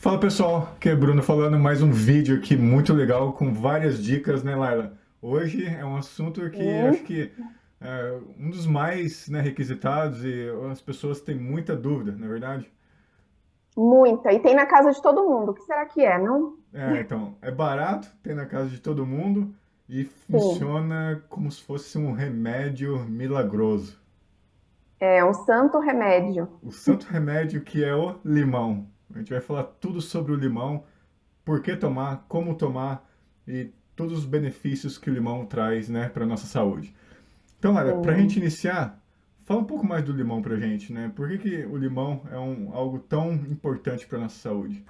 Fala pessoal, aqui é Bruno falando mais um vídeo aqui muito legal com várias dicas, né, Laila? Hoje é um assunto que acho Sim, que é um dos mais, né, requisitados e as pessoas têm muita dúvida, não é verdade? muita. E tem na casa de todo mundo. O que será que é, não? Então, é barato, tem na casa de todo mundo e Sim, funciona como se fosse um remédio milagroso. é um santo remédio. O santo remédio que é o limão. A gente vai falar tudo sobre o limão, por que tomar, como tomar e todos os benefícios que o limão traz, né, para nossa saúde. Então, olha, para a gente Sim. iniciar, fala um pouco mais do limão para a gente, né? Por que que o limão é algo tão importante para nossa saúde?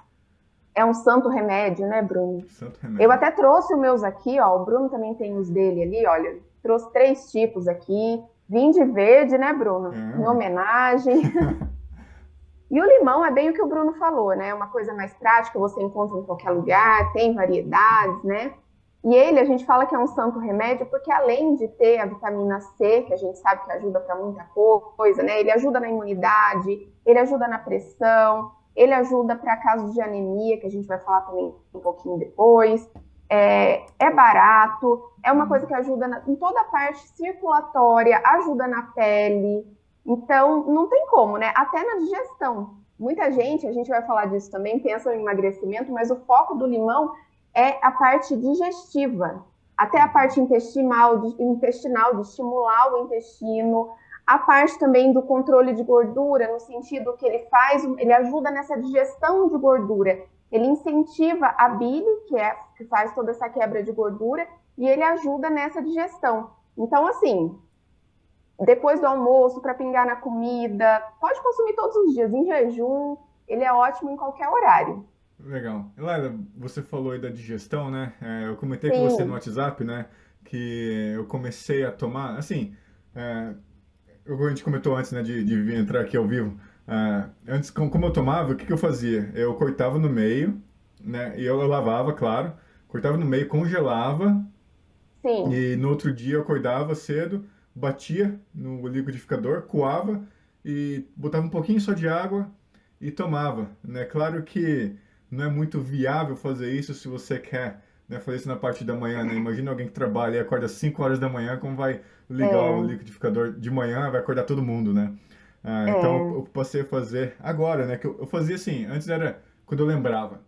É um santo remédio, né, Bruno? Santo Eu remédio. até trouxe os meus aqui, ó. O Bruno também tem os dele ali, olha. Trouxe três tipos aqui. Vim de verde, né, Bruno? É, Em ué. homenagem. E o limão é bem o que o Bruno falou, né? É uma coisa mais prática, você encontra em qualquer lugar, tem variedades, né? E ele, a gente fala que é um santo remédio porque além de ter a vitamina C, que a gente sabe que ajuda para muita coisa, né? Ele ajuda na imunidade, ele ajuda na pressão, ele ajuda para casos de anemia, que a gente vai falar também um pouquinho depois. É barato, é uma coisa que ajuda em toda a parte circulatória, ajuda na pele, então, não tem como, né? Até na digestão. Muita gente, a gente vai falar disso também, pensa em emagrecimento, mas o foco do limão é a parte digestiva, até a parte intestinal, de estimular o intestino, a parte também do controle de gordura, no sentido que ele ajuda nessa digestão de gordura. Ele incentiva a bile, que faz toda essa quebra de gordura, e ele ajuda nessa digestão. Então, assim, depois do almoço, para pingar na comida. Pode consumir todos os dias, em jejum. Ele é ótimo em qualquer horário. Legal. Laila, você falou aí da digestão, né? Eu comentei com você no Sim, WhatsApp, né? Que eu comecei a tomar, assim, é, a gente comentou antes, né, de vir entrar aqui ao vivo. Antes, como eu tomava, o que que eu fazia? Eu cortava no meio, né? E eu lavava, claro. Cortava no meio, congelava. sim, E no outro dia eu acordava cedo, batia no liquidificador, coava e botava um pouquinho só de água e tomava, né? Claro que não é muito viável fazer isso se você quer, né, fazer isso na parte da manhã, né? Imagina alguém que trabalha e acorda às 5 horas da manhã, como vai ligar o é, liquidificador de manhã, vai acordar todo mundo, né? Então eu é. passei a fazer agora, né? Que eu fazia assim, antes era quando eu lembrava.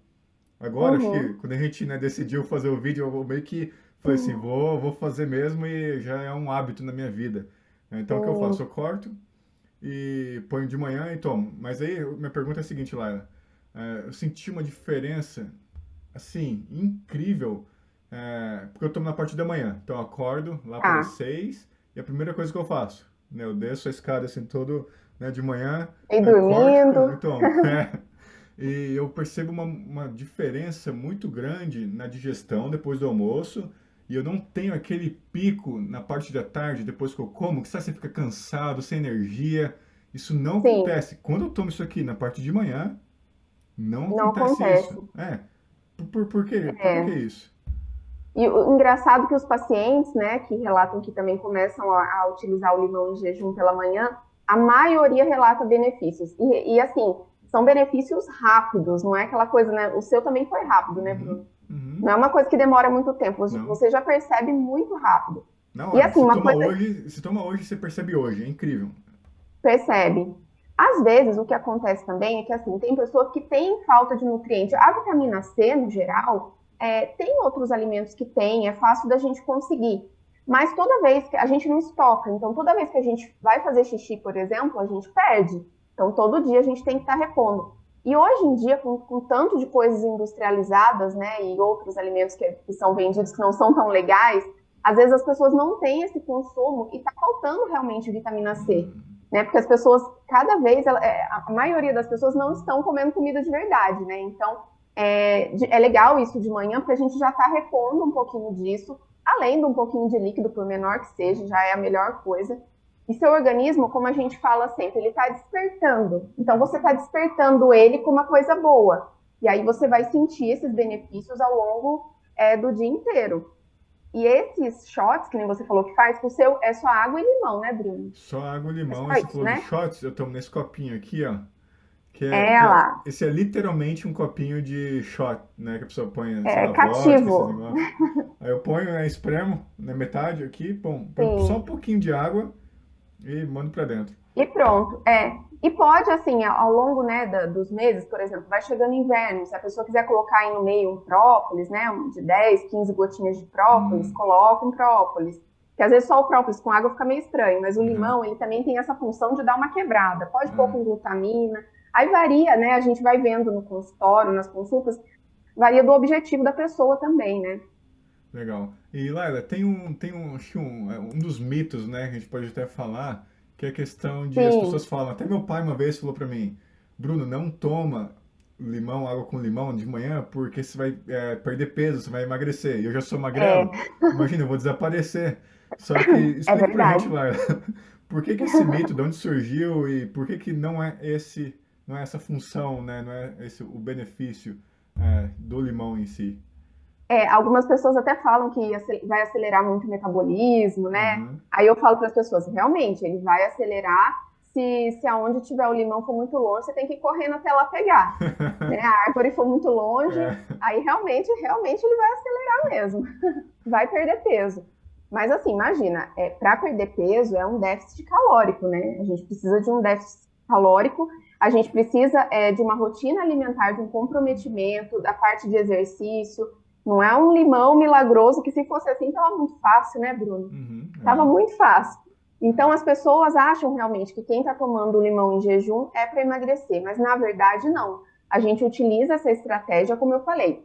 Agora, acho que Uhum. quando a gente, né, decidiu fazer o vídeo, eu meio que falei assim, vou fazer mesmo e já é um hábito na minha vida. Então, o que eu faço? Eu Sim. corto e ponho de manhã e tomo. Mas aí, minha pergunta é a seguinte, Laila. Eu senti uma diferença, assim, incrível, porque eu tomo na parte da manhã. Então, eu acordo lá pelas Tá. 6 e a primeira coisa que eu faço, né, eu desço a escada, assim, todo, né, de manhã, E corto dormindo. e tomo. E eu percebo uma diferença muito grande na digestão depois do almoço. E eu não tenho aquele pico na parte da tarde, depois que eu como, que sabe, você fica cansado, sem energia. Isso não Sim, acontece. Quando eu tomo isso aqui na parte de manhã, não não acontece acontece. isso. Por quê? Por que que é É. isso? E o engraçado é que os pacientes, né, que relatam que também começam a utilizar o limão em jejum pela manhã, a maioria relata benefícios. E assim, são benefícios rápidos, não é aquela coisa, né? O seu também foi rápido, né, Uhum, Bruno? Não uhum, é uma coisa que demora muito tempo, não. você já percebe muito rápido. Na E hora. assim, uma coisa Se toma hoje, você percebe hoje. É incrível. percebe. Às vezes, o que acontece também é que assim, tem pessoas que têm falta de nutriente. A vitamina C, no geral, tem outros alimentos que tem, é fácil da gente conseguir. Mas toda vez que a gente não estoca, então toda vez que a gente vai fazer xixi, por exemplo, a gente perde. Então todo dia a gente tem que estar repondo. E hoje em dia, com tanto de coisas industrializadas, né, e outros alimentos que são vendidos que não são tão legais, às vezes as pessoas não têm esse consumo e está faltando realmente vitamina C, né? Porque as pessoas, cada vez, a maioria das pessoas não estão comendo comida de verdade, né? Então, é legal isso de manhã, porque a gente já está repondo um pouquinho disso, além de um pouquinho de líquido, por menor que seja, já é a melhor coisa. E seu organismo, como a gente fala sempre, ele está despertando. Então, você está despertando ele com uma coisa boa. E aí você vai sentir esses benefícios ao longo do dia inteiro. E esses shots, que nem você falou que faz, o seu é só água e limão, né, Bruno? Só água e É limão. E só você isso, falou de né? shots, eu tomo nesse copinho aqui, ó. É lá, esse é literalmente um copinho de shot, né? Que a pessoa põe, sei é lá, vodka, esses cativo. negócios. Aí eu ponho, né, espremo na metade aqui, pum, põe só um Sim. pouquinho de água e mando pra dentro. E pronto, é. E pode, assim, ao longo, né, dos meses, por exemplo, vai chegando inverno, se a pessoa quiser colocar aí no meio um própolis, né, de 10, 15 gotinhas de própolis, Hum, coloca um própolis. Que às vezes só o própolis com água fica meio estranho, mas o uhum, limão, ele também tem essa função de dar uma quebrada. Pode pôr é, com glutamina. Aí varia, né, a gente vai vendo no consultório, nas consultas, varia do objetivo da pessoa também, né? legal. E Laila, tem um, acho que um dos mitos, né, que a gente pode até falar, que é a questão de as pessoas Sim, falam, até meu pai uma vez falou pra mim, Bruno, não toma limão, água com limão de manhã, porque você vai perder peso, você vai emagrecer. E eu já sou magrelo, é, imagina, eu vou desaparecer. Só que é explica pra gente, verdade. Laila, por que que esse mito, de onde surgiu e por que que não é essa função, né, não é esse o benefício do limão em si? É, algumas pessoas até falam que vai acelerar muito o metabolismo, né? Uhum. Aí eu falo para as pessoas, realmente, ele vai acelerar se aonde tiver o limão for muito longe, você tem que ir correndo até lá pegar, né? A árvore for muito longe, É. aí realmente ele vai acelerar mesmo, vai perder peso. Mas assim, imagina, para perder peso é um déficit calórico, né? A gente precisa de um déficit calórico, a gente precisa de uma rotina alimentar, de um comprometimento, da parte de exercício. Não é um limão milagroso que se fosse assim tava muito fácil, né, Bruno? Uhum, Tava é, muito fácil. Então é. as pessoas acham realmente que quem está tomando limão em jejum é para emagrecer, mas na verdade não. A gente utiliza essa estratégia, como eu falei,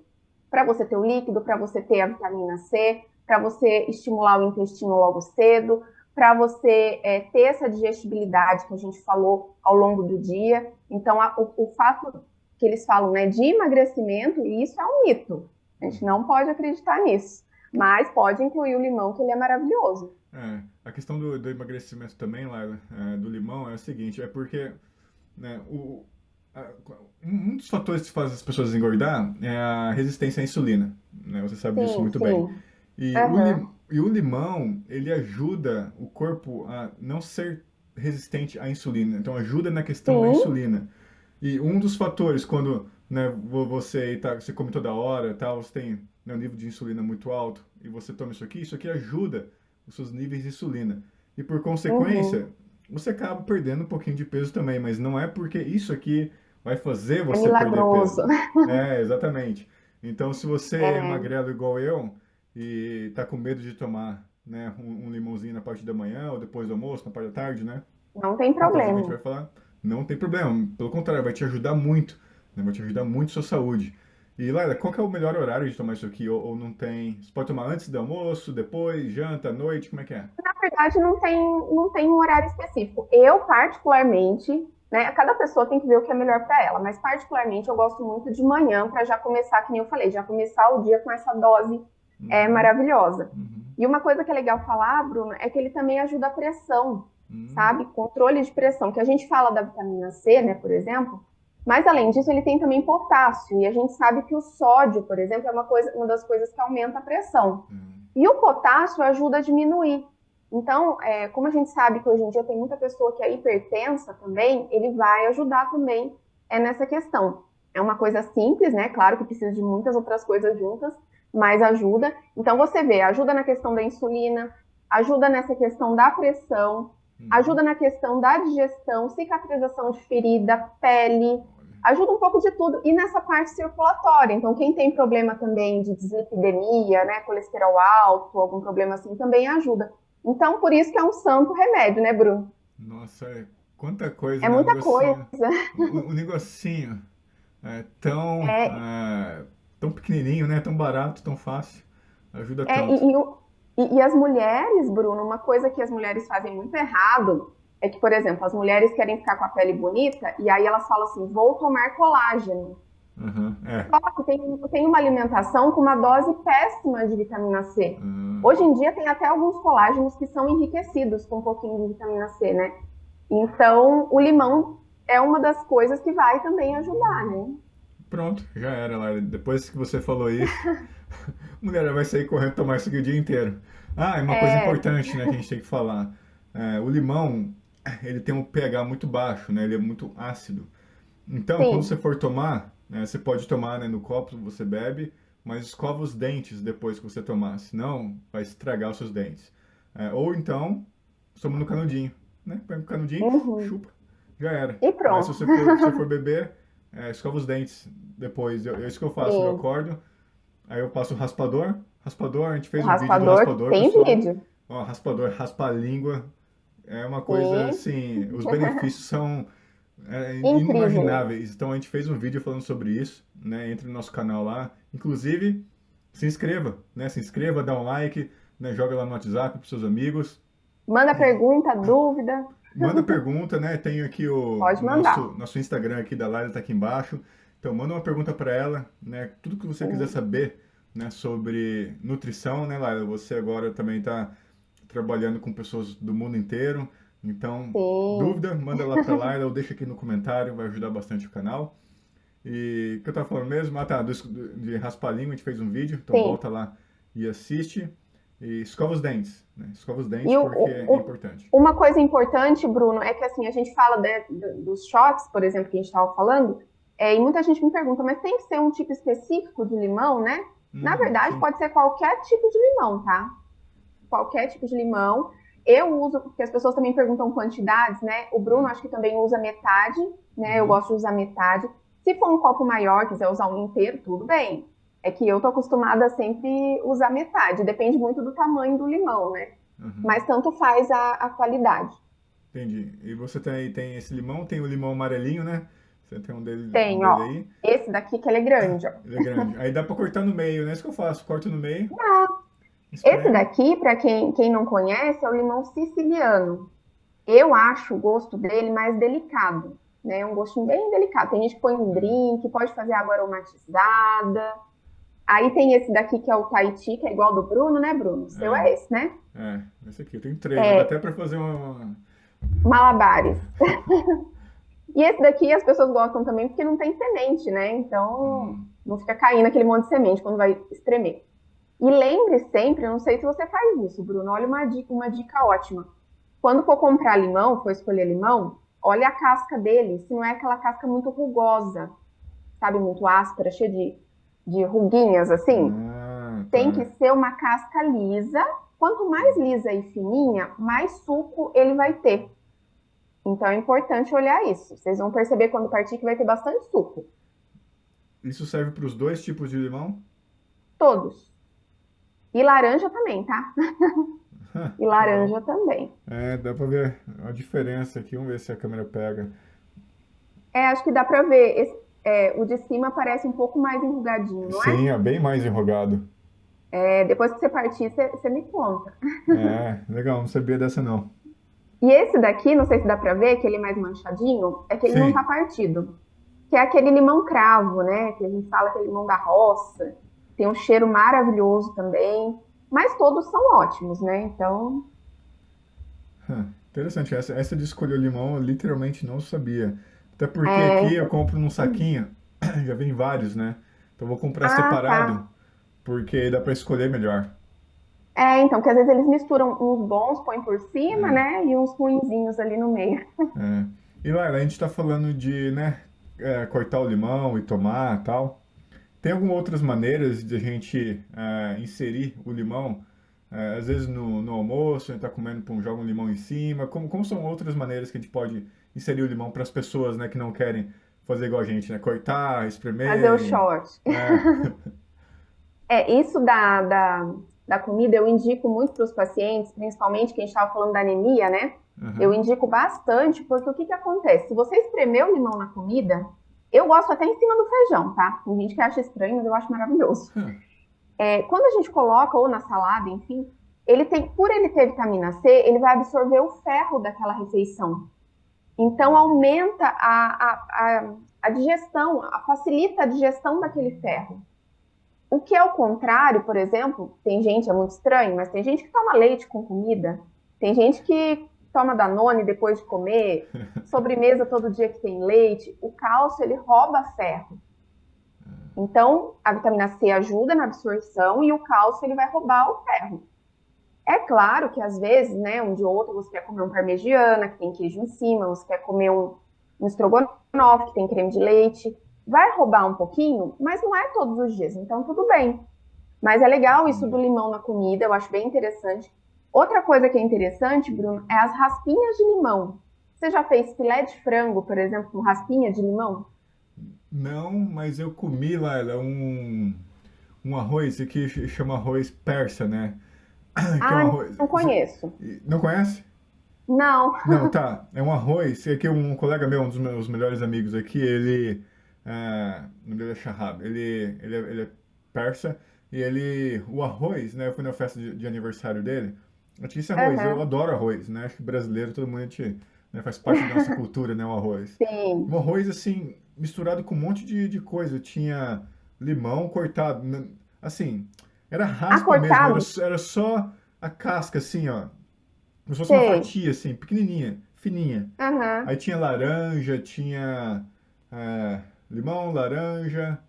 para você ter o líquido, para você ter a vitamina C, para você estimular o intestino logo cedo, para você ter essa digestibilidade que a gente falou ao longo do dia. Então, o fato que eles falam, né, de emagrecimento, e isso é um mito. A gente Uhum. não pode acreditar nisso. Mas pode incluir o limão, que ele é maravilhoso. A questão do emagrecimento também, Laila, do limão, é o seguinte, é porque, né, a- um dos fatores que faz as pessoas engordar é a resistência à insulina, né? Você sabe disso Sim, muito bem. sim. E Aham. o limão, ele ajuda o corpo a não ser resistente à insulina, então ajuda na questão da Sim. insulina. E um dos fatores, quando, né, você come toda hora, tal, você tem, né, um nível de insulina muito alto, e você toma isso aqui ajuda os seus níveis de insulina. E por consequência, Uhum. você acaba perdendo um pouquinho de peso também, mas não é porque isso aqui vai fazer É você perder milagroso. peso. É, exatamente. Então, se você é É, magrelo igual eu e tá com medo de tomar, né, um limãozinho na parte da manhã ou depois do almoço, na parte da tarde, né? não tem Conforme a gente vai problema. falar, não tem problema. Pelo contrário, vai te ajudar muito, né? Vai te ajudar muito a sua saúde. E Laila, qual que é o melhor horário de tomar isso aqui? Ou não tem? Você pode tomar antes do almoço, depois, janta, à noite, como é que é? Na verdade, não tem um horário específico. Eu, particularmente, né, cada pessoa tem que ver o que é melhor para ela, mas particularmente eu gosto muito de manhã para já começar, que nem eu falei, já começar o dia com essa dose Uhum, maravilhosa. uhum, E uma coisa que é legal falar, Bruno, é que ele também ajuda a pressão, uhum, sabe? Controle de pressão, que a gente fala da vitamina C, né, por exemplo, mas além disso ele tem também potássio, e a gente sabe que o sódio, por exemplo, é uma das coisas que aumenta a pressão. uhum, E o potássio ajuda a diminuir. Então, como a gente sabe que hoje em dia tem muita pessoa que é hipertensa também, ele vai ajudar também nessa questão. É uma coisa simples, né? Claro que precisa de muitas outras coisas juntas, mas ajuda. Então, você vê, ajuda na questão da insulina, ajuda nessa questão da pressão, uhum. ajuda na questão da digestão, cicatrização de ferida, pele, Olha, ajuda um pouco de tudo. E nessa parte circulatória. Então, quem tem problema também de dislipidemia, né, colesterol alto, algum problema assim, também ajuda. Então, por isso que é um santo remédio, né, Bruno? nossa, quanta coisa, É né? Um muita coisa. negocinho, um negocinho tão, É, tão pequenininho, né? Tão barato, tão fácil. Ajuda é, tanto. e as mulheres, Bruno, uma coisa que as mulheres fazem muito errado é que, por exemplo, as mulheres querem ficar com a pele bonita e aí elas falam assim: vou tomar colágeno. Aham, Só que tem uma alimentação com uma dose péssima de vitamina C. ah, Hoje em dia tem até alguns colágenos que são enriquecidos com um pouquinho de vitamina C, né? Então, o limão é uma das coisas que vai também ajudar, né? pronto, já era, Lara. Depois que você falou isso, a mulher vai sair correndo tomar isso aqui o dia inteiro. Ah, e uma coisa É, importante, né, que a gente tem que falar. O limão, ele tem um pH muito baixo, né? Ele é muito ácido. Então, quando Sim. você for tomar, né, você pode tomar, né, no copo, você bebe, mas escova os dentes depois que você tomar, senão vai estragar os seus dentes. Ou então, toma no canudinho, né? Pega o canudinho, Uhum. chupa, já era. E Mas se pronto. você for beber, escova os dentes depois. É isso que eu faço, eu Sim. acordo, aí eu passo o raspador. Raspador, a gente O fez um vídeo do raspador raspador, tem pessoal. vídeo. Ó, raspador, raspa a língua, é uma coisa Sim. assim, os benefícios são Incríveis. inimagináveis. Então a gente fez um vídeo falando sobre isso, né? Entre no nosso canal lá. Inclusive, se inscreva, né? Se inscreva, dá um like, né? Joga lá no WhatsApp para seus amigos. Manda pergunta, dúvida, Manda pergunta, né? Tem aqui pode o mandar. nosso Instagram aqui da Lara tá aqui embaixo. Então manda uma pergunta para ela, né? Tudo que você quiser Sim. saber, né? Sobre nutrição, né, Lara? Você agora também está trabalhando com pessoas do mundo inteiro. Então, Sim. dúvida, manda lá para Lara ou deixa aqui no comentário, vai ajudar bastante o canal. E o que eu tava falando mesmo? Ah, tá, de raspar a língua, a gente fez um vídeo, então Sim. volta lá e assiste. E escova os dentes, né? Escova os dentes E porque é importante. uma coisa importante, Bruno, é que assim, a gente fala dos shots, por exemplo, que a gente estava falando, e muita gente me pergunta, mas tem que ser um tipo específico de limão, né? Na verdade, Sim. pode ser qualquer tipo de limão, tá? Qualquer tipo de limão. Eu uso, porque as pessoas também perguntam quantidades, né? O Bruno acho que também usa metade, né? Eu Uhum. gosto de usar metade. Se for um copo maior, quiser usar um inteiro, tudo bem. É que eu tô acostumada a sempre usar metade. Depende muito do tamanho do limão, né? Uhum. Mas tanto faz a qualidade. Entendi. E você tem esse limão, tem o limão amarelinho, né? Você tem um Tem, dele ó. aí. Esse daqui que ele é grande, ó. Ele é grande. Aí dá pra cortar no meio, né? Isso que eu faço. Corto no meio, Esse espreme. daqui, para quem não conhece, é o limão siciliano. Eu acho o gosto dele mais delicado, né? É um gostinho bem delicado. Tem gente que põe em drink, pode fazer água aromatizada. Aí tem esse daqui que é o Tahiti, que é igual do Bruno, né, Bruno? O seu É, é esse, né? esse aqui. Eu tenho três. Vai dar É até pra fazer uma. Malabares. E esse daqui as pessoas gostam também porque não tem semente, né? Então Hum, não fica caindo aquele monte de semente quando vai espremer. E lembre sempre, eu não sei se você faz isso, Bruno, olha uma dica ótima. Quando for comprar limão, for escolher limão, olha a casca dele, se não é aquela casca muito rugosa, sabe, muito áspera, cheia de ruguinhas assim. Tem que tá. ser uma casca lisa. Quanto mais lisa e fininha, mais suco ele vai ter. Então é importante olhar isso. Vocês vão perceber quando partir que vai ter bastante suco. Isso serve para os dois tipos de limão? Todos. E laranja também, tá? E Legal. laranja também. Dá pra ver a diferença aqui. Vamos ver se a câmera pega. Acho que dá pra ver. O de cima parece um pouco mais enrugadinho, não é? Sim, é bem mais enrugado. Depois que você partir, você me conta. Legal, não sabia dessa não. E esse daqui, não sei se dá pra ver, que ele é mais manchadinho, é que ele não tá Sim, partido. Que é aquele limão cravo, né? Que a gente fala que é limão da roça. Tem um cheiro maravilhoso também. Mas todos são ótimos, né? Então, interessante. Essa de escolher o limão eu literalmente não sabia. Até porque aqui eu é... compro num saquinho, já vem vários, né? Então eu vou comprar Ah, separado, tá. porque dá pra escolher melhor. Então, que às vezes eles misturam uns bons, põem por cima, É, né? E uns ruinzinhos ali no meio. é. E lá, a gente tá falando de, né, cortar o limão e tomar tal. Tem algumas outras maneiras de a gente inserir o limão? Às vezes no almoço, a gente está comendo, pum, joga um limão em cima. Como são outras maneiras que a gente pode inserir o limão para as pessoas, né, que não querem fazer igual a gente, né? Cortar, Fazer o espremer. short. É, Isso da comida eu indico muito para os pacientes, principalmente quem estava falando da anemia, né? Eu aham. indico bastante, porque o que que acontece? Se você espremer o limão na comida, eu gosto até em cima do feijão, tá? Tem gente que acha estranho, mas eu acho maravilhoso. Quando a gente coloca, ou na salada, enfim, por ele ter vitamina C, ele vai absorver o ferro daquela refeição. Então, aumenta a digestão, facilita a digestão daquele ferro. O que é o contrário, por exemplo, tem gente, é muito estranho, mas tem gente que toma leite com comida, tem gente que toma Danone depois de comer, sobremesa todo dia que tem leite. O cálcio, ele rouba ferro. Então, a vitamina C ajuda na absorção e o cálcio, ele vai roubar o ferro. É claro que às vezes, né, um de outro, você quer comer um parmegiana, que tem queijo em cima, você quer comer um estrogonofe, estrogonofe, que tem creme de leite. Vai roubar um pouquinho, mas não é todos os dias, então tudo bem. Mas é legal isso do Entendi. limão na comida, eu acho bem interessante. Outra coisa que é interessante, Bruno, é as raspinhas de limão. Você já fez filé de frango, por exemplo, com raspinha de limão? Não, mas eu comi lá, ela, um arroz que chama arroz persa, né? Que é um Ah, arroz. não conheço. Não conhece? Não. Não, tá. É um arroz. É que um colega meu, um dos meus melhores amigos aqui, ele. O nome dele é Shahab. Ele é persa. E ele. O arroz, né? Eu fui na festa de aniversário dele. Eu tinha esse arroz. Eu Aham. adoro arroz, né? Acho que brasileiro, todo mundo né, faz parte da nossa cultura, né? O arroz. Um Sim. arroz, assim, misturado com um monte de coisa. Tinha limão cortado. Assim, era raspa mesmo. Era, Acortado? era só a casca, assim, ó. Como se fosse uma Sei. fatia, assim, pequenininha, fininha. Aham. Aí tinha laranja, tinha limão, laranja,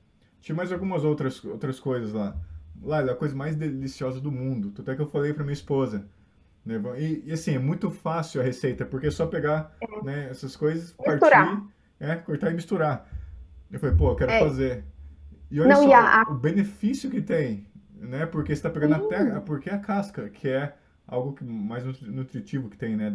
tinha mais algumas outras coisas lá. Lá, é a coisa mais deliciosa do mundo. Tanto é que eu falei pra minha esposa. Né? E assim, é muito fácil a receita, porque é só pegar, né, essas coisas, partir, Misturar. cortar e misturar. Eu falei, pô, eu quero É. fazer. E olha Não, e só o benefício que tem, né? Porque você está pegando até, sim. porque a casca, que é algo mais nutritivo que tem, né?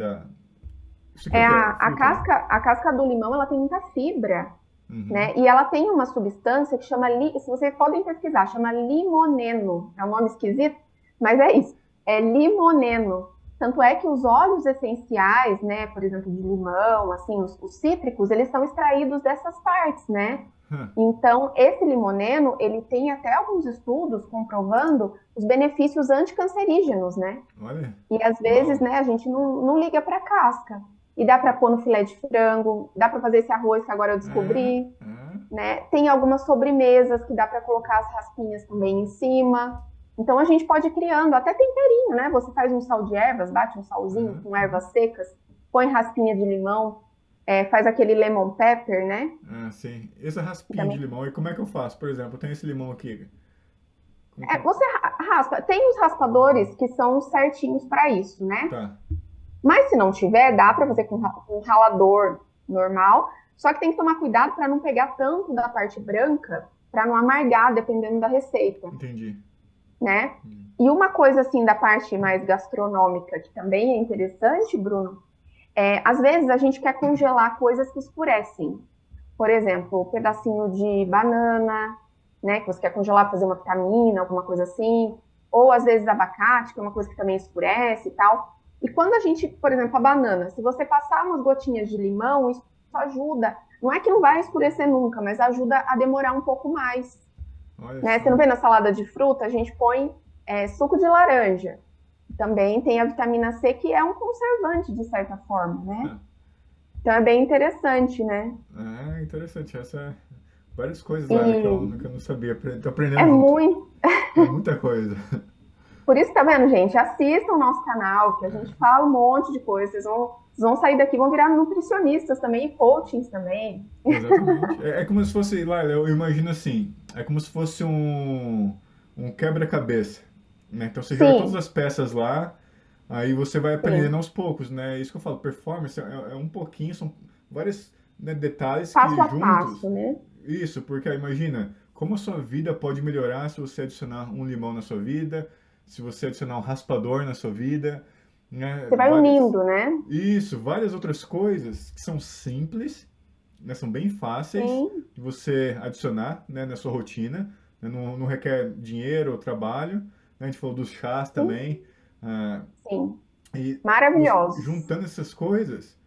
Isso que é o É que? É a fruta, né? casca do limão, ela tem muita fibra, Uhum. né? E ela tem uma substância que chama, se vocês podem pesquisar, chama limoneno. É um nome esquisito, mas é isso. É limoneno. Tanto é que os óleos essenciais, né, por exemplo, de limão, assim, os cítricos, eles são extraídos dessas partes, né? Hã, Então, esse limoneno, ele tem até alguns estudos comprovando os benefícios anticancerígenos, né? olha, E às vezes, uau. né, a gente não liga para casca. E dá para pôr no filé de frango, dá para fazer esse arroz que agora eu É, descobri, é, né? Tem algumas sobremesas que dá para colocar as raspinhas também em cima. Então a gente pode ir criando até temperinho, né? Você faz um sal de ervas, bate um salzinho aham, com ervas aham. secas, põe raspinha de limão, faz aquele lemon pepper, né? Ah, sim. Essa Que raspinha de também limão, e como é que eu faço? Por exemplo, eu tenho esse limão aqui. Como que eu... você raspa. Tem os raspadores que são certinhos para isso, né? Tá, Mas se não tiver, dá para fazer com um ralador normal. Só que tem que tomar cuidado para não pegar tanto da parte branca, para não amargar, dependendo da receita, entendi. né? E uma coisa assim da parte mais gastronômica que também é interessante, Bruno, às vezes a gente quer congelar coisas que escurecem. Por exemplo, um pedacinho de banana, né? Que você quer congelar para fazer uma vitamina, alguma coisa assim. Ou às vezes abacate, que é uma coisa que também escurece e tal. E quando a gente, por exemplo, a banana, se você passar umas gotinhas de limão, isso ajuda. Não é que não vai escurecer nunca, mas ajuda a demorar um pouco mais. Olha Né? Você só. não vê na salada de fruta, a gente põe suco de laranja. Também tem a vitamina C, que é um conservante, de certa forma, né? Ah, Então é bem interessante, né? interessante. Várias coisas lá que E eu não sabia. Tô é aprendendo junto. muito. É muita coisa. Por isso, tá vendo, gente? Assistam o nosso canal, que a gente fala um monte de coisas. Vocês vão sair daqui, vão virar nutricionistas também e coachings também. Exatamente. É como se fosse, lá, eu imagino assim, é como se fosse um quebra-cabeça, né? Então você joga todas Sim, as peças lá, aí você vai aprendendo sim. aos poucos, né? Isso que eu falo, performance é um pouquinho, são vários, né, detalhes Passo que a passo, juntos, né? isso, porque imagina, como a sua vida pode melhorar se você adicionar um limão na sua vida, se você adicionar um raspador na sua vida, né? Você vai unindo, né? Várias outras coisas que são simples, né, são bem fáceis Sim, de você adicionar, né, na sua rotina, né, não requer dinheiro ou trabalho, né, a gente falou dos chás sim, também, ah, sim. e Maravilhosos. juntando essas coisas,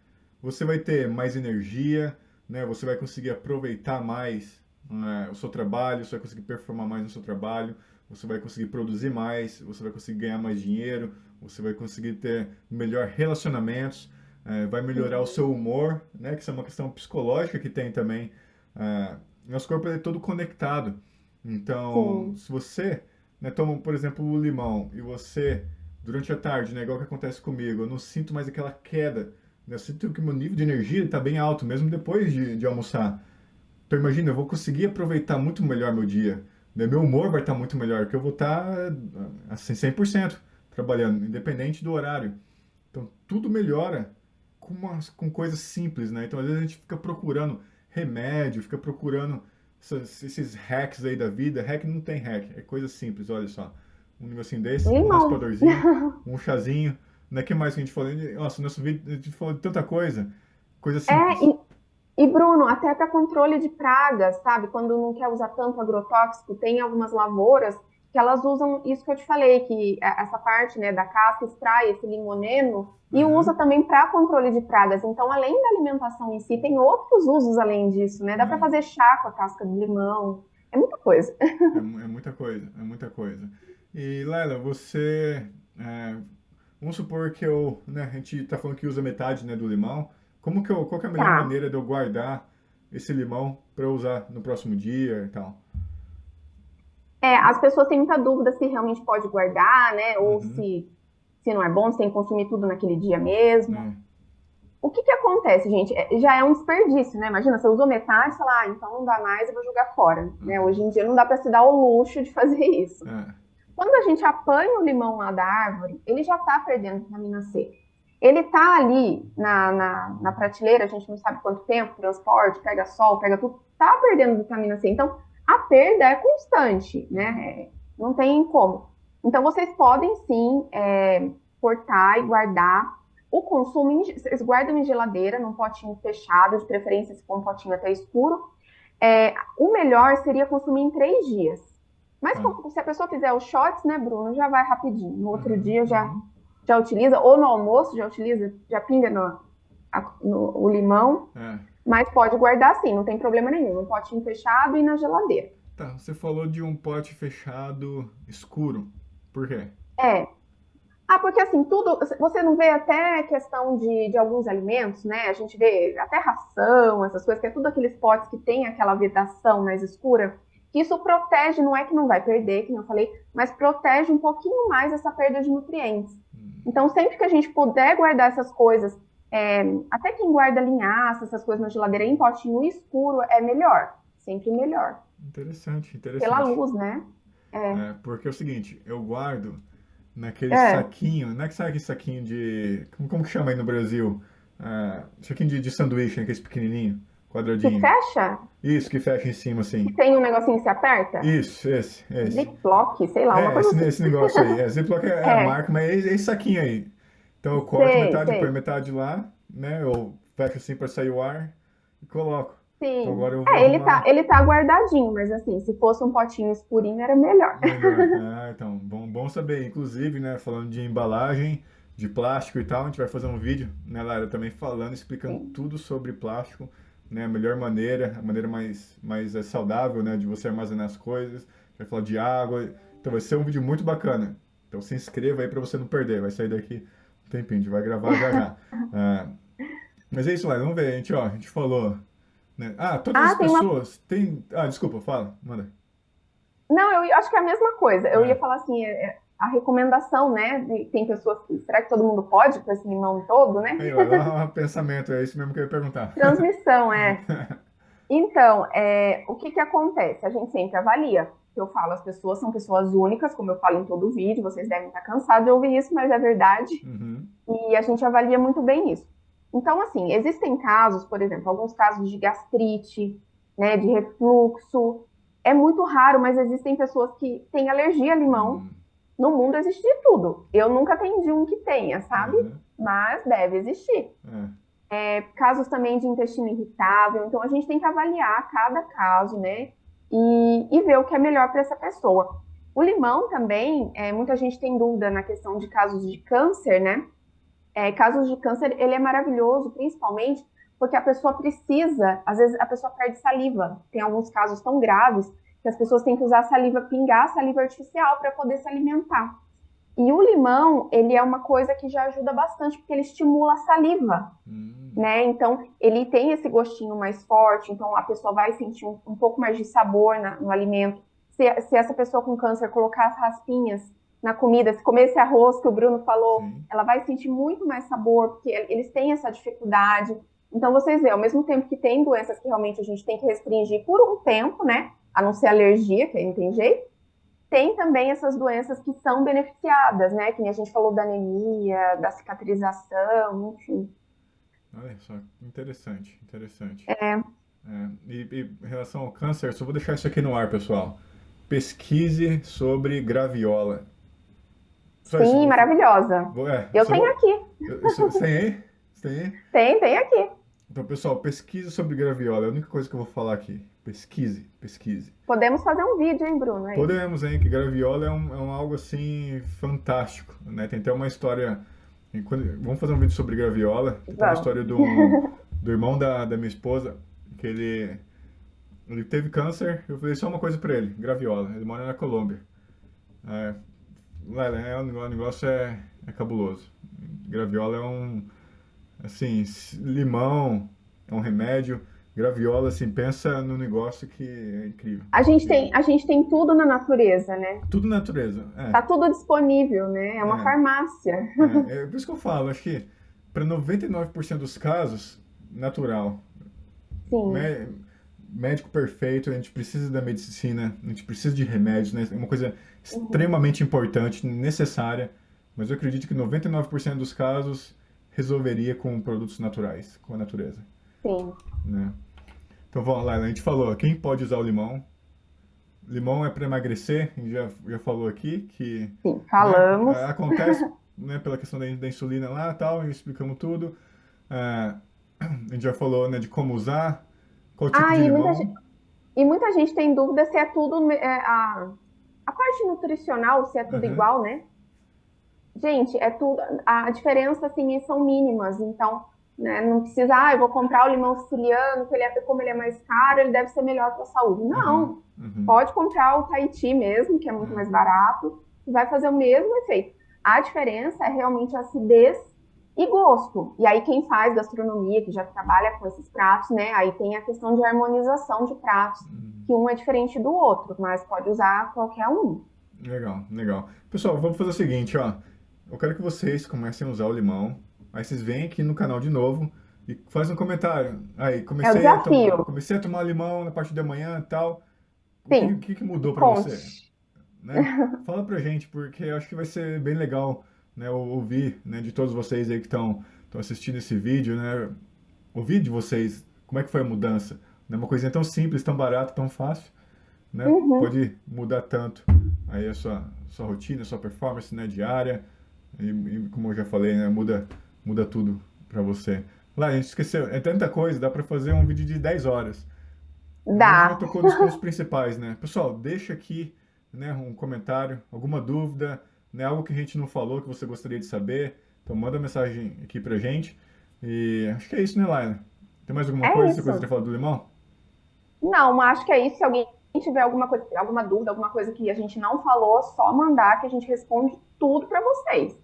você vai ter mais energia, né, você vai conseguir aproveitar mais, né, o seu trabalho, você vai conseguir performar mais no seu trabalho, você vai conseguir produzir mais, você vai conseguir ganhar mais dinheiro, você vai conseguir ter melhor relacionamentos, vai melhorar o seu humor, né? Que isso é uma questão psicológica que tem também. Nosso corpo é todo conectado. Então, Sim, se você, né, toma, por exemplo, o limão e você, durante a tarde, né, igual que acontece comigo, eu não sinto mais aquela queda. Né, eu sinto que o meu nível de energia está bem alto, mesmo depois de almoçar. Então, imagina, eu vou conseguir aproveitar muito melhor meu dia. Né? Meu humor vai estar muito melhor, porque eu vou estar assim, 100% trabalhando, independente do horário. Então, tudo melhora com coisas simples, né? Então, às vezes a gente fica procurando remédio, fica procurando esses hacks aí da vida. Hack não tem hack, é coisa simples, olha só. Um negocinho desse, um Limão. raspadorzinho, um chazinho. Não é que mais que a gente falou? Nossa, nosso vídeo a gente falou de tanta coisa. Coisa É, simples. e Bruno, até para controle de pragas, sabe? Quando não quer usar tanto agrotóxico, tem algumas lavouras que elas usam isso que eu te falei, que essa parte, né, da casca extrai esse limoneno e usa Aham. também para controle de pragas. Então, além da alimentação em si, tem outros usos além disso, né? Dá para É, fazer chá com a casca do limão. É muita coisa. é muita coisa, é muita coisa. E Laila, você, vamos supor que a gente tá falando que usa metade, né, do limão. Qual que é a melhor Tá. maneira de eu guardar esse limão para usar no próximo dia e tal? É, as pessoas têm muita dúvida se realmente pode guardar, né? Ou Uhum. se não é bom, se tem que consumir tudo naquele dia mesmo. É. O que que acontece, gente? Já é um desperdício, né? Imagina, você usou metade, sei lá, então não dá mais, eu vou jogar fora, né? Hoje Uhum. em dia não dá para se dar o luxo de fazer isso. É. Quando a gente apanha o limão lá da árvore, ele já está perdendo vitamina C. Ele está ali na prateleira, a gente não sabe quanto tempo, transporte, pega sol, pega tudo, está perdendo vitamina C. Então, a perda é constante, Uhum. né? Não tem como. Então, vocês podem sim cortar e guardar. O consumo, vocês guardam em geladeira, num potinho fechado, de preferência se for um potinho até escuro. O melhor seria consumir em 3 dias. Mas Tá. se a pessoa fizer os shots, né, Bruno, já vai rapidinho. No outro Uhum. dia Uhum. já utiliza, ou no almoço já utiliza, já pinga o limão, É. mas pode guardar sim, não tem problema nenhum. No potinho fechado e na geladeira. Tá, você falou de um pote fechado escuro. Por quê? É. Porque assim, tudo, você não vê até questão de alguns alimentos, né? A gente vê até ração, essas coisas, que é tudo aqueles potes que tem aquela vedação mais escura, que isso protege, não é que não vai perder, que eu falei, mas protege um pouquinho mais essa perda de nutrientes. Então, sempre que a gente puder guardar essas coisas, até quem guarda linhaça, essas coisas na geladeira em potinho escuro, é melhor, sempre melhor. Interessante, Pela interessante. luz, né? É, É, porque é o seguinte, eu guardo naquele é. saquinho, não é que sabe aquele saquinho de. Como que chama aí no Brasil? Saquinho de sanduíche, né, aquele pequenininho, Que quadradinho. fecha, Isso, que fecha em cima que assim. tem um negocinho que se aperta. Isso, esse. Ziploc, sei lá, uma É, coisa assim. esse negócio aí. Ziploc é a É, marca, mas é esse saquinho aí. Então eu corto sei, metade, põe sei. metade lá, né? Eu fecho assim pra sair o ar e coloco. Então Sim. agora eu vou Ele tá, arrumar ele tá guardadinho, mas assim, se fosse um potinho escurinho era melhor. melhor. Então, bom saber. Inclusive, né, falando de embalagem, de plástico e tal, a gente vai fazer um vídeo, né, Lara, também falando, explicando Sim. tudo sobre plástico, né, a melhor maneira, a maneira mais saudável, né, de você armazenar as coisas. Vai falar de água. Então vai ser um vídeo muito bacana. Então se inscreva aí para você não perder. Vai sair daqui um tempinho, a gente vai gravar já já. Ah, mas é isso, Lara, vamos ver, a gente falou, né? Todas as Tem uma. pessoas têm. Desculpa, fala, manda. Não, eu acho que é a mesma coisa. Eu ia É. falar assim, a recomendação, né? Tem pessoas que. Será que todo mundo pode com esse limão todo, né? Aí, ó, agora um pensamento, é isso mesmo que eu ia perguntar. Transmissão, é. Então, o que que acontece? A gente sempre avalia. Eu falo, as pessoas são pessoas únicas, como eu falo em todo vídeo, vocês devem estar cansados de ouvir isso, mas é verdade. Uhum. E a gente avalia muito bem isso. Então, assim, existem casos, por exemplo, alguns casos de gastrite, né, de refluxo. É muito raro, mas existem pessoas que têm alergia a limão. Hum. No mundo existe de tudo. Eu nunca atendi um que tenha, sabe? Uhum. Mas deve existir. É. Casos também de intestino irritável. Então, a gente tem que avaliar cada caso, né? E ver o que é melhor para essa pessoa. O limão também, muita gente tem dúvida na questão de casos de câncer, né? Casos de câncer, ele é maravilhoso, principalmente porque a pessoa precisa, às vezes a pessoa perde saliva. Tem alguns casos tão graves que as pessoas têm que usar saliva, pingar saliva artificial para poder se alimentar. E o limão, ele é uma coisa que já ajuda bastante porque ele estimula a saliva, Hum. né? Então, ele tem esse gostinho mais forte, então a pessoa vai sentir um pouco mais de sabor no alimento. Se essa pessoa com câncer colocar as raspinhas na comida, se comer esse arroz que o Bruno falou, Sim. ela vai sentir muito mais sabor, porque eles têm essa dificuldade. Então, vocês veem, ao mesmo tempo que tem doenças que realmente a gente tem que restringir por um tempo, né? A não ser alergia, que aí não tem jeito, tem também essas doenças que são beneficiadas, né? Que nem a gente falou da anemia, da cicatrização, enfim. Olha só, interessante, interessante. E em relação ao câncer, só vou deixar isso aqui no ar, pessoal. Pesquise sobre graviola. Só isso, Sim, maravilhosa. Eu só tenho vou. aqui. Você tem aí? Você tem aí? Tem aqui. Então, pessoal, pesquise sobre graviola. É a única coisa que eu vou falar aqui. Pesquise, pesquise. Podemos fazer um vídeo, hein, Bruno? Aí. Podemos, hein, que graviola é um algo assim fantástico, né? Tem até uma história. Vamos fazer um vídeo sobre graviola. Tem até uma Vamos. história do irmão da minha esposa, que ele teve câncer. Eu falei só uma coisa pra ele: graviola. Ele mora na Colômbia. É, lá, o negócio é cabuloso. Graviola é um. Assim, limão é um remédio. Graviola, assim, pensa no negócio que é incrível. Incrível. A gente tem tudo na natureza, né? Tudo natureza. Tá tudo disponível, né? É uma É, farmácia. é por isso que eu falo, acho que para 99% dos casos, natural. Sim. Mé- Médico perfeito, a gente precisa da medicina, a gente precisa de remédios, né? É uma coisa Uhum. extremamente importante, necessária, mas eu acredito que 99% dos casos resolveria com produtos naturais, com a natureza, Sim. né? Então vamos lá, a gente falou, quem pode usar o limão? Limão é para emagrecer, a gente já falou aqui que, Sim. né, Falamos. acontece, né, pela questão da insulina lá e tal, e explicamos tudo. Ah, a gente já falou, né, de como usar, qual tipo Ah, de limão. e muita gente tem dúvida se é tudo a parte nutricional, se é tudo Aham, igual, né? Gente, é tudo. A diferença, assim, são mínimas. Então, né, não precisa, eu vou comprar o limão siciliano, como ele é mais caro, ele deve ser melhor para a saúde. aham, Não. aham, Pode comprar o Tahiti mesmo, que é muito é. mais barato, e vai fazer o mesmo efeito. A diferença é realmente acidez e gosto. E aí, quem faz gastronomia, que já trabalha com esses pratos, né, aí tem a questão de harmonização de pratos, que um é diferente do outro, mas pode usar qualquer um. Legal, legal. Pessoal, vamos fazer o seguinte, ó. Eu quero que vocês comecem a usar o limão. Aí vocês vêm aqui no canal de novo e fazem um comentário. Aí, É o desafio. comecei a tomar limão na parte da manhã e tal. Sim, Que mudou pra você, conte. né? Fala pra gente, porque eu acho que vai ser bem legal, né, ouvir, né, de todos vocês aí que estão assistindo esse vídeo, né? Ouvir de vocês como é que foi a mudança. Né? Uma coisinha tão simples, tão barata, tão fácil, né? Uhum. Pode mudar tanto aí a sua rotina, a sua performance, né, diária. E como eu já falei, né, muda tudo pra você. Lá, a gente esqueceu, é tanta coisa, dá pra fazer um vídeo de 10 horas. Mas a gente já Dá. tocou nos pontos principais, né? Pessoal, deixa aqui, né, um comentário, alguma dúvida, né, algo que a gente não falou que você gostaria de saber. Então manda mensagem aqui pra gente. E acho que é isso, né, Laila? Tem mais alguma É coisa que você gostaria isso. de falar do limão? Não, mas acho que é isso. Se alguém tiver alguma coisa, alguma dúvida, alguma coisa que a gente não falou, só mandar que a gente responde tudo para vocês.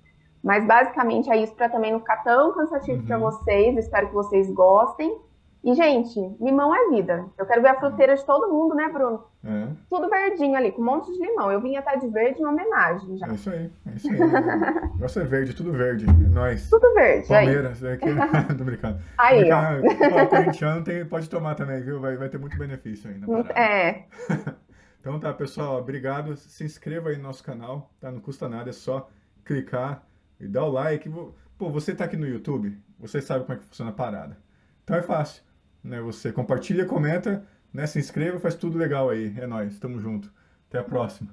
Mas basicamente é isso para também não ficar tão cansativo para Uhum. vocês. Espero que vocês gostem. E, gente, limão é vida. Eu quero ver a fruteira de todo mundo, né, Bruno? É, Tudo verdinho ali, com um monte de limão. Eu vim até de verde em homenagem já. é isso aí, é isso aí. O negócio é verde, tudo verde. É nóis. Tudo verde, aí. Palmeiras, é que... Tô brincando. Tô Aí, ó. brincando. Ó, o corintiano pode tomar também, viu? Vai ter muito benefício aí na parada. É, Então tá, pessoal, obrigado. Se inscreva aí no nosso canal, tá? Não custa nada, é só clicar e dar o like. Pô, você tá aqui no YouTube, você sabe como é que funciona a parada. Então é fácil, né? Você compartilha, comenta, né? Se inscreva, faz tudo legal aí. É nóis, tamo junto. Até a próxima.